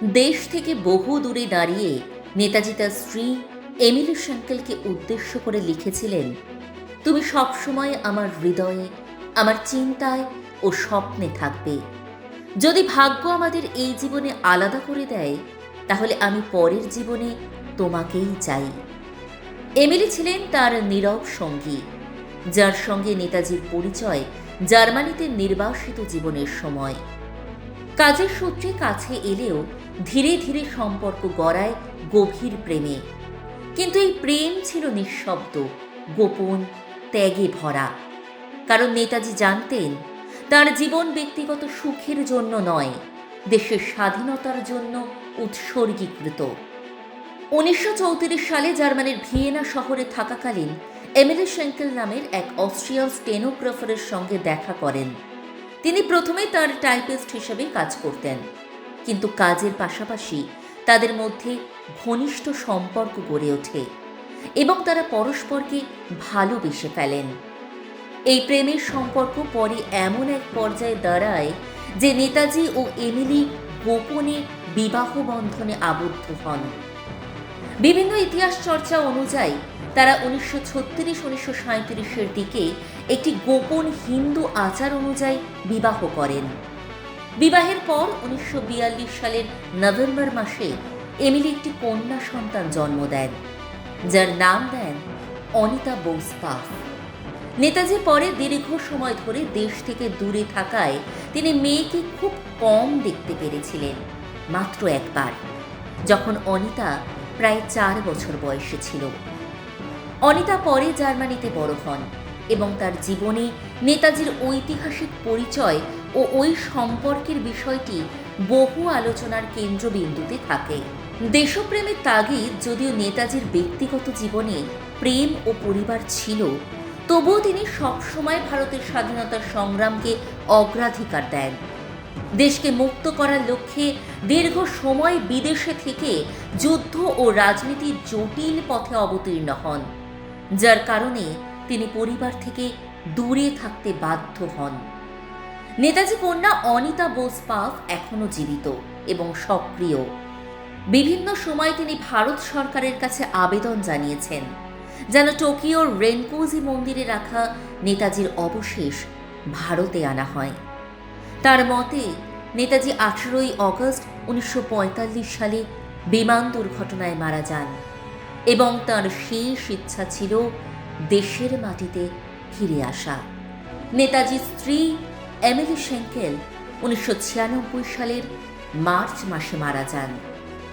দেশ থেকে বহু দূরে দাঁড়িয়ে নেতাজি তার স্ত্রী এমিলি শ্যাঙ্কেলকে উদ্দেশ্য করে লিখেছিলেন, তুমি সবসময় আমার হৃদয়ে, আমার চিন্তায় ও স্বপ্নে থাকবে। যদি ভাগ্য আমাদের এই জীবনে আলাদা করে দেয়, তাহলে আমি পরের জীবনে তোমাকেই চাই। এমিলি ছিলেন তার নীরব সঙ্গী, যার সঙ্গে নেতাজির পরিচয় জার্মানিতে নির্বাসিত জীবনের সময়। কাজের সূত্রে কাছে এলেও ধীরে ধীরে সম্পর্ক গড়ায় গভীর প্রেমে। কিন্তু এই প্রেম ছিল নিঃশব্দ, গোপন, ত্যাগে ভরা। কারণ নেতাজি জানতেন, তার জীবন ব্যক্তিগত সুখের জন্য নয়, দেশের স্বাধীনতার জন্য উৎসর্গীকৃত। 1934 সালে জার্মানির ভিয়েনা শহরে থাকাকালীন এমিলি শ্যাঙ্কেল নামের এক অস্ট্রিয়ান স্টেনোগ্রাফারের সঙ্গে দেখা করেন। তিনি প্রথমে তার টাইপিস্ট হিসেবে কাজ করতেন, কিন্তু কাজের পাশাপাশি তাদের মধ্যে ঘনিষ্ঠ সম্পর্ক গড়ে ওঠে এবং তারা পরস্পরকে ভালোবেসে ফেলেন। এই প্রেমের সম্পর্ক পরে এমন এক পর্যায়ে দাঁড়ায় যে নেতাজি ও এমিলি গোপনে বিবাহ বন্ধনে আবদ্ধ হন। বিভিন্ন ইতিহাস চর্চা অনুযায়ী তারা 1936-1937 দিকে একটি গোপন হিন্দু আচার অনুযায়ী বিবাহ করেন। বিবাহের পর 1942 সালের নভেম্বর মাসে এমিলি একটি কন্যা সন্তান জন্ম দেন, যার নাম দেন অনিতা বোস-পাফ। নেতাজি পরে দীর্ঘ সময় ধরে দেশ থেকে দূরে থাকায় তিনি মেয়েকে খুব কম দেখতে পেরেছিলেন, মাত্র একবার, যখন অনিতা প্রায় 4 বছর বয়সে ছিল। অনিতা পরে জার্মানিতে বড় হন এবং তার জীবনে নেতাজির ঐতিহাসিক পরিচয় ও ওই সম্পর্কের বিষয়টি বহু আলোচনার কেন্দ্রবিন্দুতে থাকে। দেশপ্রেমের তাগিদ যদিও নেতাজির ব্যক্তিগত জীবনে প্রেম ও পরিবার ছিল, তবুও তিনি সবসময় ভারতের স্বাধীনতার সংগ্রামকে অগ্রাধিকার দেন। দেশকে মুক্ত করার লক্ষ্যে দীর্ঘ সময় বিদেশে থেকে যুদ্ধ ও রাজনীতির জটিল পথে অবতীর্ণ হন, যার কারণে তিনি পরিবার থেকে দূরে থাকতে বাধ্য হন। নেতাজি কন্যা অনিতা বোস-পাফ এখনও জীবিত এবং সক্রিয়। বিভিন্ন সময় তিনি ভারত সরকারের কাছে আবেদন জানিয়েছেন যেন টোকিওর রেনকোজি মন্দিরে রাখা নেতাজির অবশেষ ভারতে আনা হয়। তার মতে, নেতাজি 18 আগস্ট 1945 সালে বিমান দুর্ঘটনায় মারা যান এবং তার শেষ ইচ্ছা ছিল দেশের মাটিতে ফিরে আসা। নেতাজির স্ত্রী এমিলি শ্যাঙ্কেল 1996 সালের মার্চ মাসে মারা যান।